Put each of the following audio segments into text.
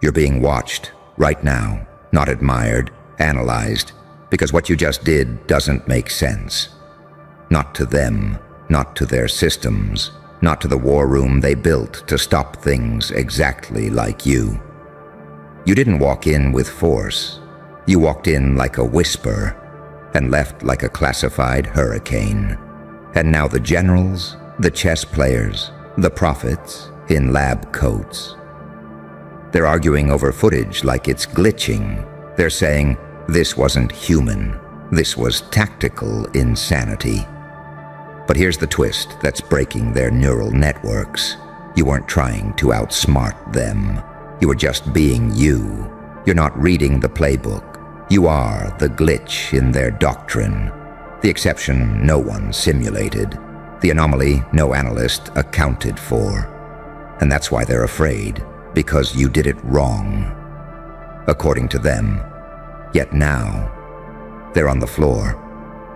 You're being watched, right now, not admired, analyzed, because what you just did doesn't make sense. Not to them, not to their systems, not to the war room they built to stop things exactly like you. You didn't walk in with force. You walked in like a whisper and left like a classified hurricane. And now the generals, the chess players, the prophets in lab coats. They're arguing over footage like it's glitching. They're saying, this wasn't human. This was tactical insanity. But here's the twist that's breaking their neural networks. You weren't trying to outsmart them. You were just being you. You're not reading the playbook. You are the glitch in their doctrine. The exception no one simulated. The anomaly no analyst accounted for. And that's why they're afraid, because you did it wrong, according to them. Yet now, they're on the floor,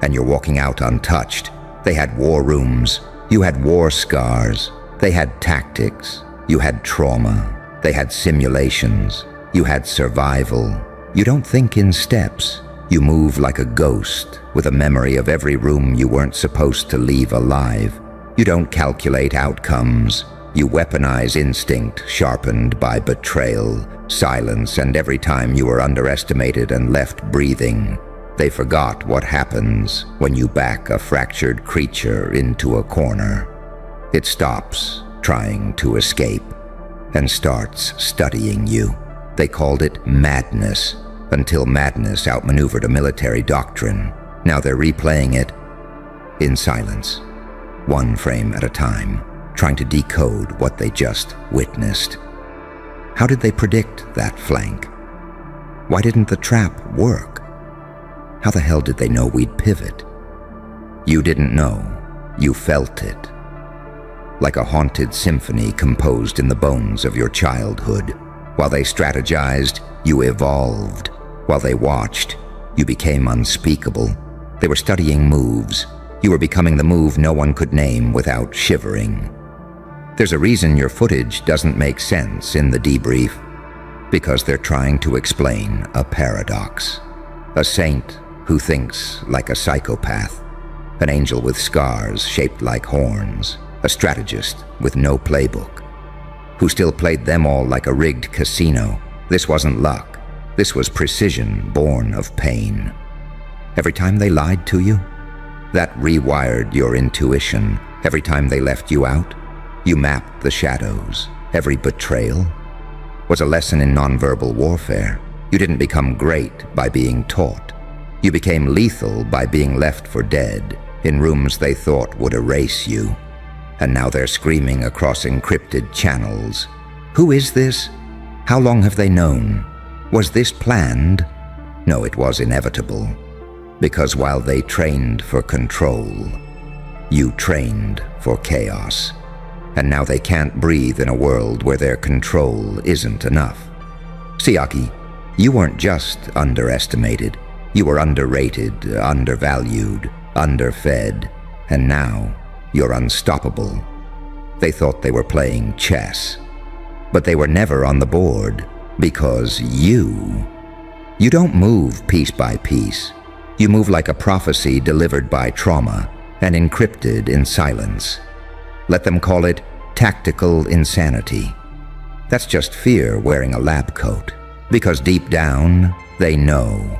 and you're walking out untouched. They had war rooms. You had war scars. They had tactics. You had trauma. They had simulations. You had survival. You don't think in steps. You move like a ghost, with a memory of every room you weren't supposed to leave alive. You don't calculate outcomes. You weaponize instinct, sharpened by betrayal, silence, and every time you were underestimated and left breathing. They forgot what happens when you back a fractured creature into a corner. It stops trying to escape and starts studying you. They called it madness, until madness outmaneuvered a military doctrine. Now they're replaying it in silence, one frame at a time, trying to decode what they just witnessed. How did they predict that flank? Why didn't the trap work? How the hell did they know we'd pivot? You didn't know. You felt it. Like a haunted symphony composed in the bones of your childhood. While they strategized, you evolved. While they watched, you became unspeakable. They were studying moves. You were becoming the move no one could name without shivering. There's a reason your footage doesn't make sense in the debrief. Because they're trying to explain a paradox. A saint who thinks like a psychopath. An angel with scars shaped like horns. A strategist with no playbook. Who still played them all like a rigged casino. This wasn't luck. This was precision born of pain. Every time they lied to you, that rewired your intuition. Every time they left you out, you mapped the shadows. Every betrayal was a lesson in nonverbal warfare. You didn't become great by being taught. You became lethal by being left for dead in rooms they thought would erase you. And now they're screaming across encrypted channels. Who is this? How long have they known? Was this planned? No, it was inevitable. Because while they trained for control, you trained for chaos. And now they can't breathe in a world where their control isn't enough. Siaki, you weren't just underestimated. You were underrated, undervalued, underfed, and now you're unstoppable. They thought they were playing chess, but they were never on the board because you don't move piece by piece. You move like a prophecy delivered by trauma and encrypted in silence. Let them call it tactical insanity. That's just fear wearing a lab coat, because deep down, they know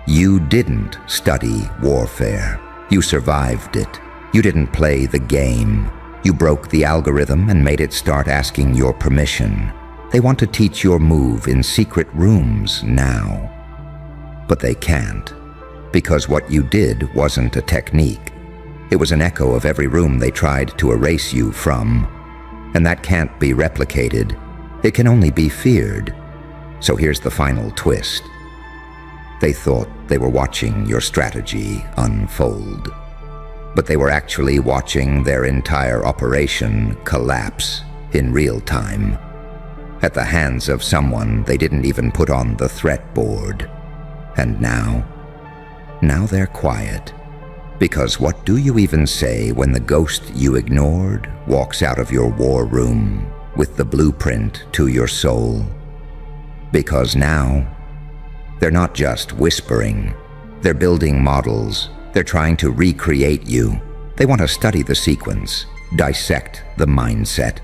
you didn't study warfare. You survived it. You didn't play the game. You broke the algorithm and made it start asking your permission. They want to teach your move in secret rooms now. But they can't, because what you did wasn't a technique. It was an echo of every room they tried to erase you from. And that can't be replicated. It can only be feared. So here's the final twist. They thought they were watching your strategy unfold. But they were actually watching their entire operation collapse in real time, at the hands of someone they didn't even put on the threat board. And now they're quiet. Because what do you even say when the ghost you ignored walks out of your war room with the blueprint to your soul? Because now, they're not just whispering. They're building models. They're trying to recreate you. They want to study the sequence, dissect the mindset,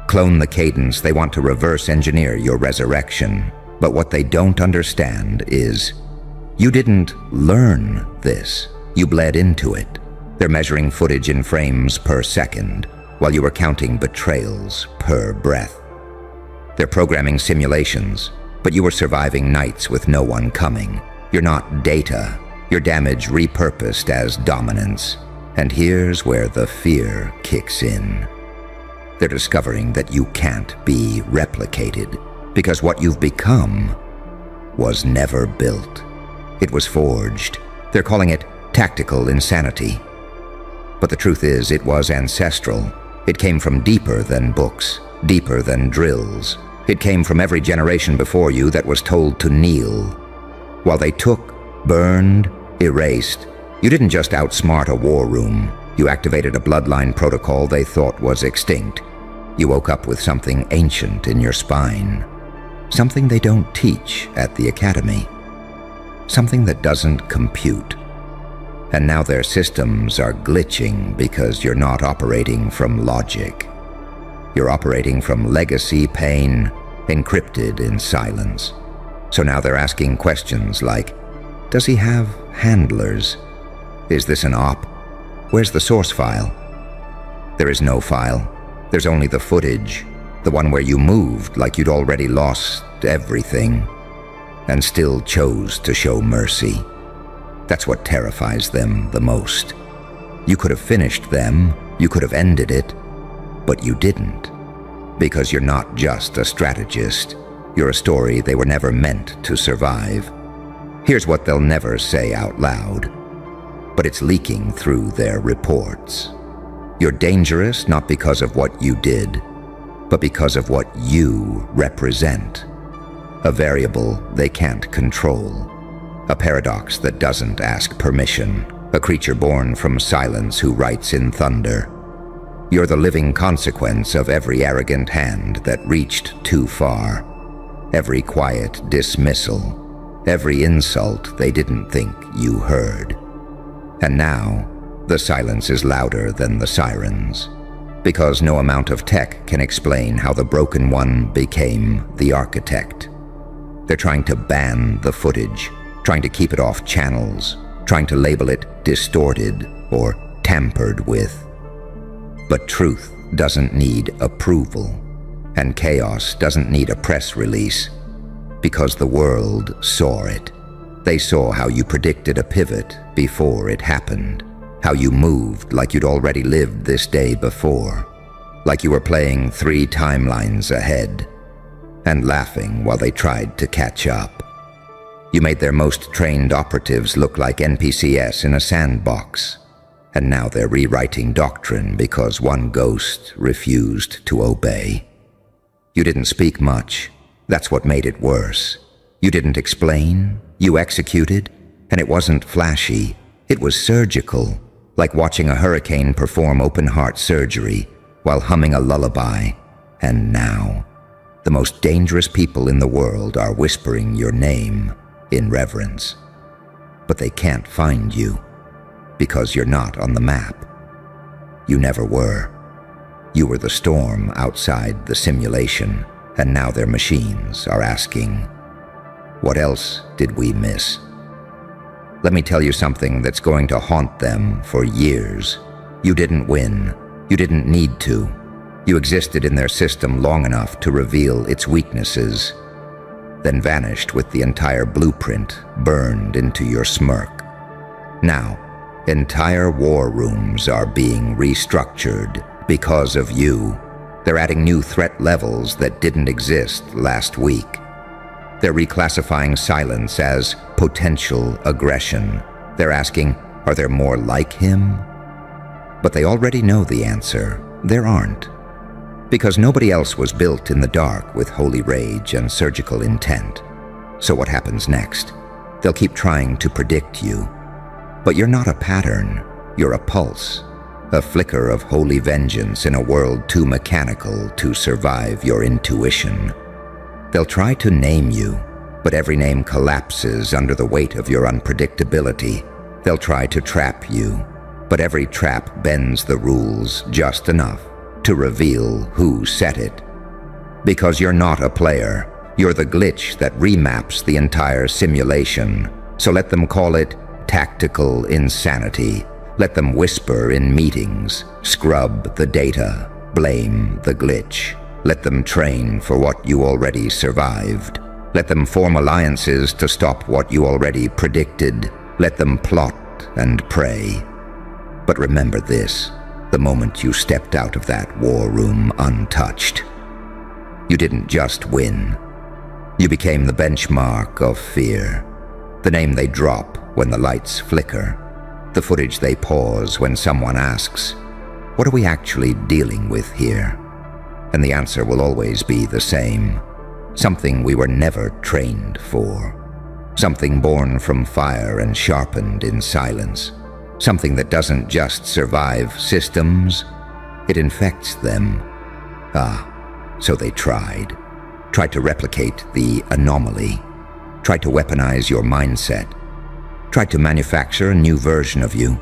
clone the cadence. They want to reverse engineer your resurrection. But what they don't understand is you didn't learn this. You bled into it. They're measuring footage in frames per second, while you were counting betrayals per breath. They're programming simulations, but you were surviving nights with no one coming. You're not data. Your damage repurposed as dominance. And here's where the fear kicks in. They're discovering that you can't be replicated, because what you've become was never built. It was forged. They're calling it tactical insanity. But the truth is, it was ancestral. It came from deeper than books, deeper than drills. It came from every generation before you that was told to kneel. While they took, burned, erased, you didn't just outsmart a war room. You activated a bloodline protocol they thought was extinct. You woke up with something ancient in your spine. Something they don't teach at the academy. Something that doesn't compute. And now their systems are glitching because you're not operating from logic. You're operating from legacy pain, encrypted in silence. So now they're asking questions like, does he have handlers? Is this an op? Where's the source file? There is no file. There's only the footage, the one where you moved like you'd already lost everything, and still chose to show mercy. That's what terrifies them the most. You could have finished them, you could have ended it, but you didn't. Because you're not just a strategist. You're a story they were never meant to survive. Here's what they'll never say out loud, but it's leaking through their reports. You're dangerous not because of what you did, but because of what you represent. A variable they can't control. A paradox that doesn't ask permission. A creature born from silence who writes in thunder. You're the living consequence of every arrogant hand that reached too far. Every quiet dismissal. Every insult they didn't think you heard. And now, the silence is louder than the sirens. Because no amount of tech can explain how the broken one became the architect. They're trying to ban the footage. Trying to keep it off channels, trying to label it distorted or tampered with. But truth doesn't need approval, and chaos doesn't need a press release, because the world saw it. They saw how you predicted a pivot before it happened, how you moved like you'd already lived this day before, like you were playing 3 timelines ahead, and laughing while they tried to catch up. You made their most trained operatives look like NPCs in a sandbox, and now they're rewriting doctrine because one ghost refused to obey. You didn't speak much. That's what made it worse. You didn't explain, you executed, and it wasn't flashy. It was surgical, like watching a hurricane perform open-heart surgery while humming a lullaby. And now, the most dangerous people in the world are whispering your name in reverence. But they can't find you, because you're not on the map. You never were. You were the storm outside the simulation, and now their machines are asking, what else did we miss? Let me tell you something that's going to haunt them for years. You didn't win. You didn't need to. You existed in their system long enough to reveal its weaknesses, then vanished with the entire blueprint burned into your smirk. Now, entire war rooms are being restructured because of you. They're adding new threat levels that didn't exist last week. They're reclassifying silence as potential aggression. They're asking, are there more like him? But they already know the answer. There aren't. Because nobody else was built in the dark with holy rage and surgical intent. So what happens next? They'll keep trying to predict you. But you're not a pattern. You're a pulse. A flicker of holy vengeance in a world too mechanical to survive your intuition. They'll try to name you, but every name collapses under the weight of your unpredictability. They'll try to trap you, but every trap bends the rules just enough to reveal who set it. Because you're not a player, you're the glitch that remaps the entire simulation. So let them call it tactical insanity. Let them whisper in meetings, scrub the data, blame the glitch. Let them train for what you already survived. Let them form alliances to stop what you already predicted. Let them plot and pray. But remember this, the moment you stepped out of that war room untouched, you didn't just win. You became the benchmark of fear, the name they drop when the lights flicker, the footage they pause when someone asks, what are we actually dealing with here? And the answer will always be the same. Something we were never trained for. Something born from fire and sharpened in silence. Something that doesn't just survive systems, it infects them. So they tried. Tried to replicate the anomaly. Tried to weaponize your mindset. Tried to manufacture a new version of you.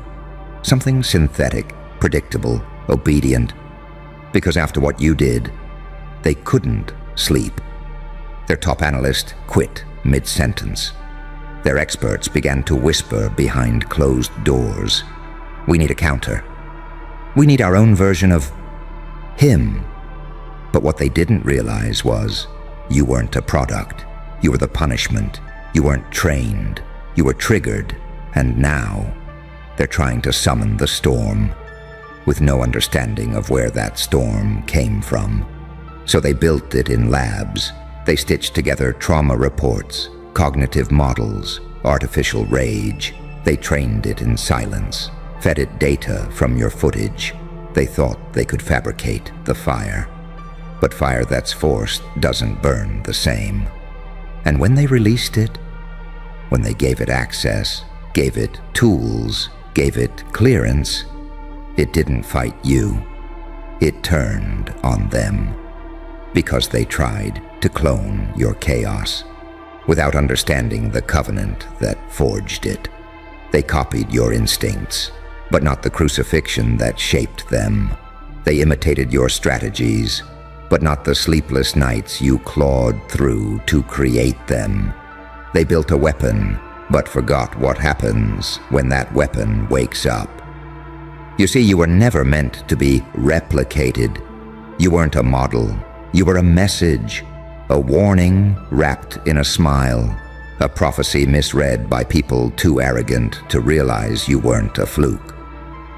Something synthetic, predictable, obedient. Because after what you did, they couldn't sleep. Their top analyst quit mid-sentence. Their experts began to whisper behind closed doors. We need a counter. We need our own version of him. But what they didn't realize was, you weren't a product. You were the punishment. You weren't trained. You were triggered. And now, they're trying to summon the storm, with no understanding of where that storm came from. So they built it in labs. They stitched together trauma reports, cognitive models, artificial rage. They trained it in silence, fed it data from your footage. They thought they could fabricate the fire. But fire that's forced doesn't burn the same. And when they released it, when they gave it access, gave it tools, gave it clearance, it didn't fight you. It turned on them. Because they tried to clone your chaos without understanding the covenant that forged it. They copied your instincts, but not the crucifixion that shaped them. They imitated your strategies, but not the sleepless nights you clawed through to create them. They built a weapon, but forgot what happens when that weapon wakes up. You see, you were never meant to be replicated. You weren't a model. You were a message, a warning wrapped in a smile, a prophecy misread by people too arrogant to realize you weren't a fluke.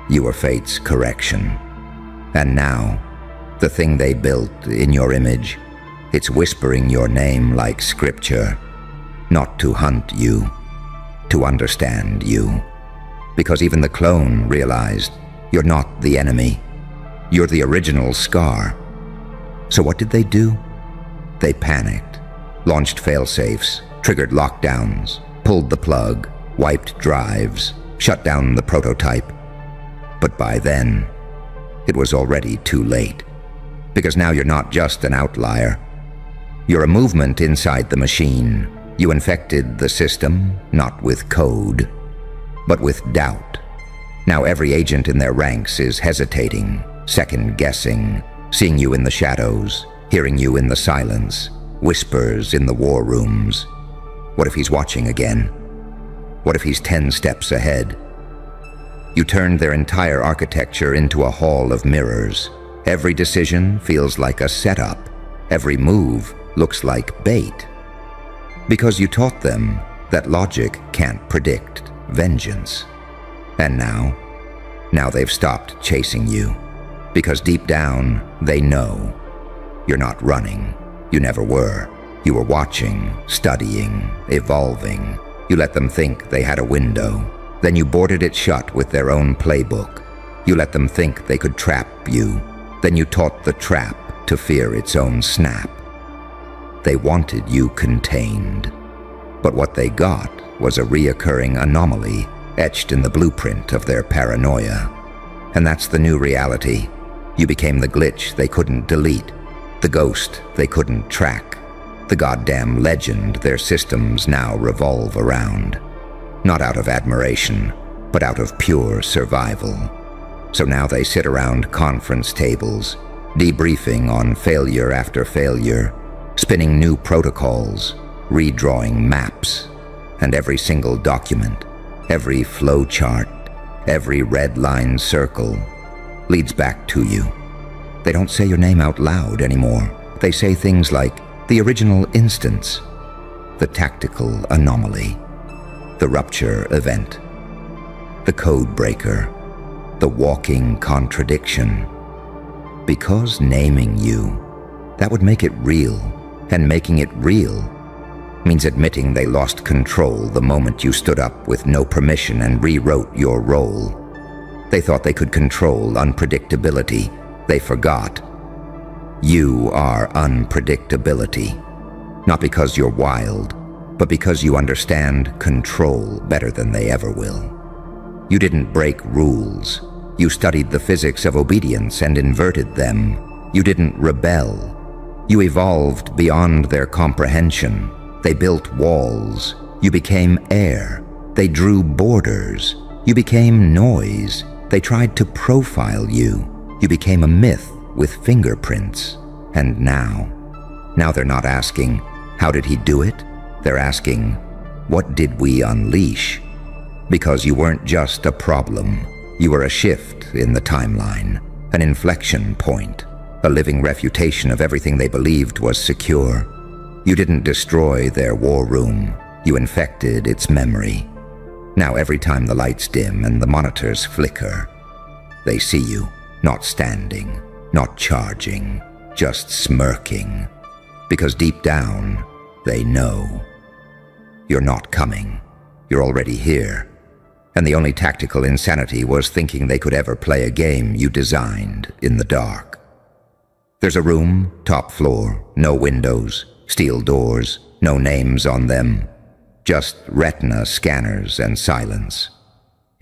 You were fate's correction. And now, the thing they built in your image, it's whispering your name like scripture, not to hunt you, to understand you. Because even the clone realized you're not the enemy, you're the original scar. So what did they do? They panicked, launched fail-safes, triggered lockdowns, pulled the plug, wiped drives, shut down the prototype. But by then, it was already too late. Because now you're not just an outlier. You're a movement inside the machine. You infected the system, not with code, but with doubt. Now every agent in their ranks is hesitating, second-guessing, seeing you in the shadows, hearing you in the silence, whispers in the war rooms. What if he's watching again? What if he's 10 steps ahead? You turned their entire architecture into a hall of mirrors. Every decision feels like a setup. Every move looks like bait. Because you taught them that logic can't predict vengeance. And now they've stopped chasing you. Because deep down, they know you're not running. You never were. You were watching, studying, evolving. You let them think they had a window. Then you boarded it shut with their own playbook. You let them think they could trap you. Then you taught the trap to fear its own snap. They wanted you contained. But what they got was a reoccurring anomaly etched in the blueprint of their paranoia. And that's the new reality. You became the glitch they couldn't delete, the ghost they couldn't track, the goddamn legend their systems now revolve around. Not out of admiration, but out of pure survival. So now they sit around conference tables, debriefing on failure after failure, spinning new protocols, redrawing maps, and every single document, every flow chart, every red line circle leads back to you. They don't say your name out loud anymore. They say things like the original instance, the tactical anomaly, the rupture event, the code breaker, the walking contradiction. Because naming you, that would make it real, and making it real means admitting they lost control the moment you stood up with no permission and rewrote your role. They thought they could control unpredictability. They forgot. You are unpredictability, not because you're wild, but because you understand control better than they ever will. You didn't break rules. You studied the physics of obedience and inverted them. You didn't rebel. You evolved beyond their comprehension. They built walls. You became air. They drew borders. You became noise. They tried to profile you. You became a myth with fingerprints. And now they're not asking, how did he do it? They're asking, what did we unleash? Because you weren't just a problem. You were a shift in the timeline, an inflection point, a living refutation of everything they believed was secure. You didn't destroy their war room. You infected its memory. Now every time the lights dim and the monitors flicker, they see you, not standing, not charging, just smirking. Because deep down, they know. You're not coming. You're already here. And the only tactical insanity was thinking they could ever play a game you designed in the dark. There's a room, top floor, no windows, steel doors, no names on them, just retina scanners and silence.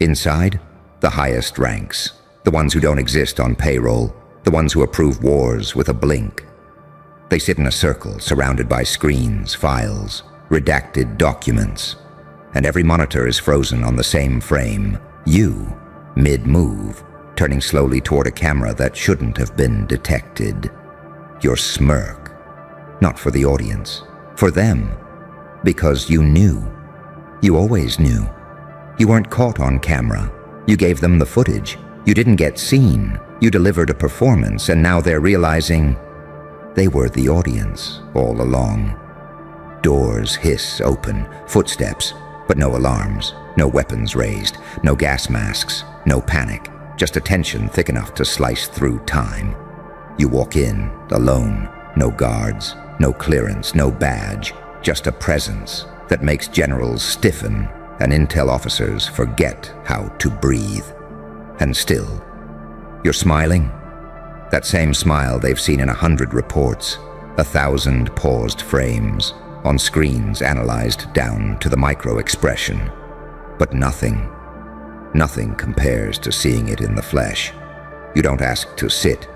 Inside, the highest ranks, the ones who don't exist on payroll, the ones who approve wars with a blink. They sit in a circle surrounded by screens, files, redacted documents, and every monitor is frozen on the same frame, you, mid-move, turning slowly toward a camera that shouldn't have been detected. Your smirk, not for the audience, for them, because you knew. You always knew. You weren't caught on camera. You gave them the footage. You didn't get seen. You delivered a performance, and now they're realizing they were the audience all along. Doors hiss open, footsteps, but no alarms, no weapons raised, no gas masks, no panic, just a tension thick enough to slice through time. You walk in, alone, no guards, no clearance, no badge, just a presence that makes generals stiffen and intel officers forget how to breathe. And still, you're smiling? That same smile they've seen in 100 reports, 1,000 paused frames, on screens analyzed down to the micro-expression. But nothing compares to seeing it in the flesh. You don't ask to sit.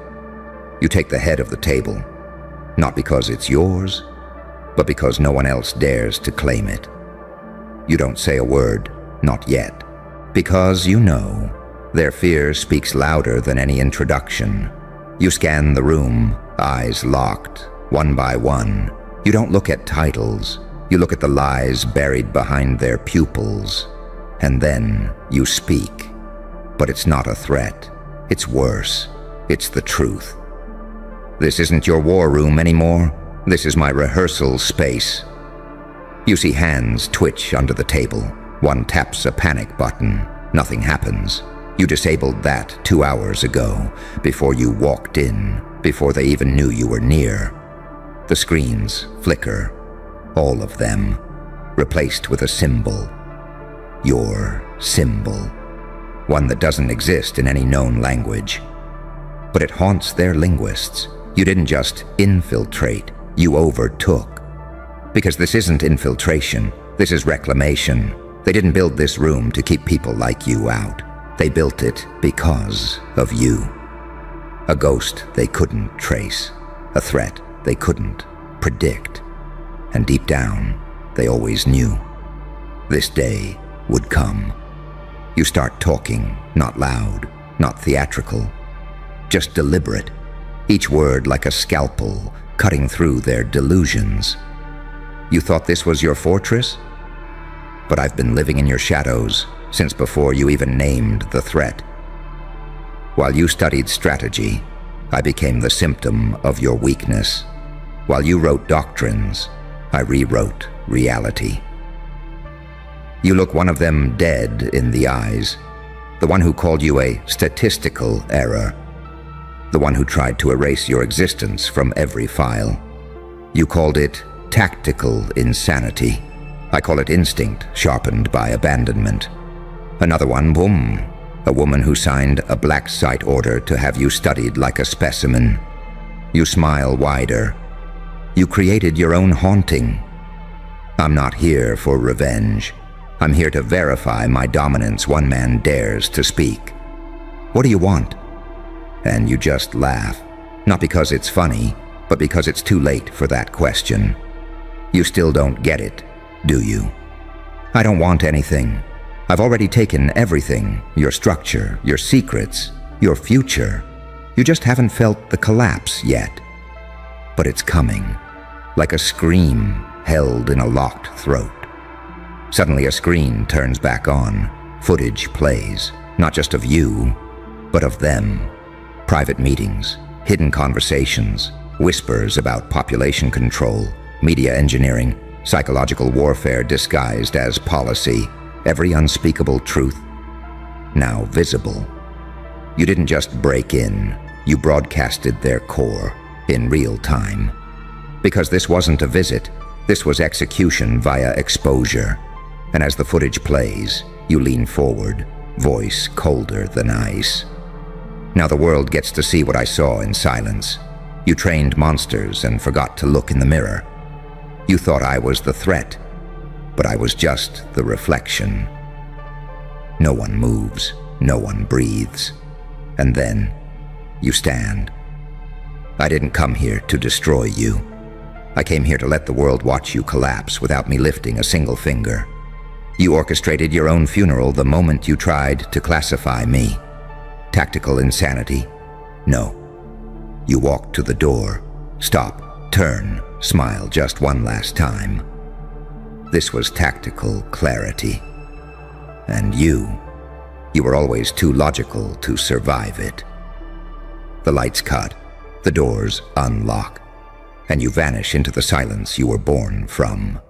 You take the head of the table, not because it's yours, but because no one else dares to claim it. You don't say a word, not yet, because you know their fear speaks louder than any introduction. You scan the room, eyes locked, one by one. You don't look at titles. You look at the lies buried behind their pupils. And then you speak. But it's not a threat. It's worse. It's the truth. This isn't your war room anymore. This is my rehearsal space. You see hands twitch under the table. One taps a panic button. Nothing happens. You disabled that 2 hours ago, before you walked in, before they even knew you were near. The screens flicker, all of them, replaced with a symbol. Your symbol. One that doesn't exist in any known language. But it haunts their linguists. You didn't just infiltrate, you overtook. Because this isn't infiltration, this is reclamation. They didn't build this room to keep people like you out. They built it because of you. A ghost they couldn't trace, a threat they couldn't predict. And deep down, they always knew. This day would come. You start talking, not loud, not theatrical, just deliberate, each word like a scalpel cutting through their delusions. You thought this was your fortress? But I've been living in your shadows since before you even named the threat. While you studied strategy, I became the symptom of your weakness. While you wrote doctrines, I rewrote reality. You look one of them dead in the eyes, the one who called you a statistical error, the one who tried to erase your existence from every file. You called it tactical insanity. I call it instinct sharpened by abandonment. Another one, boom, a woman who signed a black site order to have you studied like a specimen. You smile wider. You created your own haunting. I'm not here for revenge. I'm here to verify my dominance one man dares to speak. What do you want? And you just laugh, not because it's funny, but because it's too late for that question. You still don't get it, do you? I don't want anything. I've already taken everything, your structure, your secrets, your future. You just haven't felt the collapse yet. But it's coming, like a scream held in a locked throat. Suddenly a screen turns back on, footage plays, not just of you, but of them. Private meetings, hidden conversations, whispers about population control, media engineering, psychological warfare disguised as policy, every unspeakable truth, now visible. You didn't just break in, you broadcasted their core in real time. Because this wasn't a visit, this was execution via exposure. And as the footage plays, you lean forward, voice colder than ice. Now the world gets to see what I saw in silence. You trained monsters and forgot to look in the mirror. You thought I was the threat, but I was just the reflection. No one moves, no one breathes. And then, you stand. I didn't come here to destroy you. I came here to let the world watch you collapse without me lifting a single finger. You orchestrated your own funeral the moment you tried to classify me. Tactical insanity? No. You walked to the door, stop, turn, smile just one last time. This was tactical clarity. And you were always too logical to survive it. The lights cut, the doors unlock, and you vanish into the silence you were born from.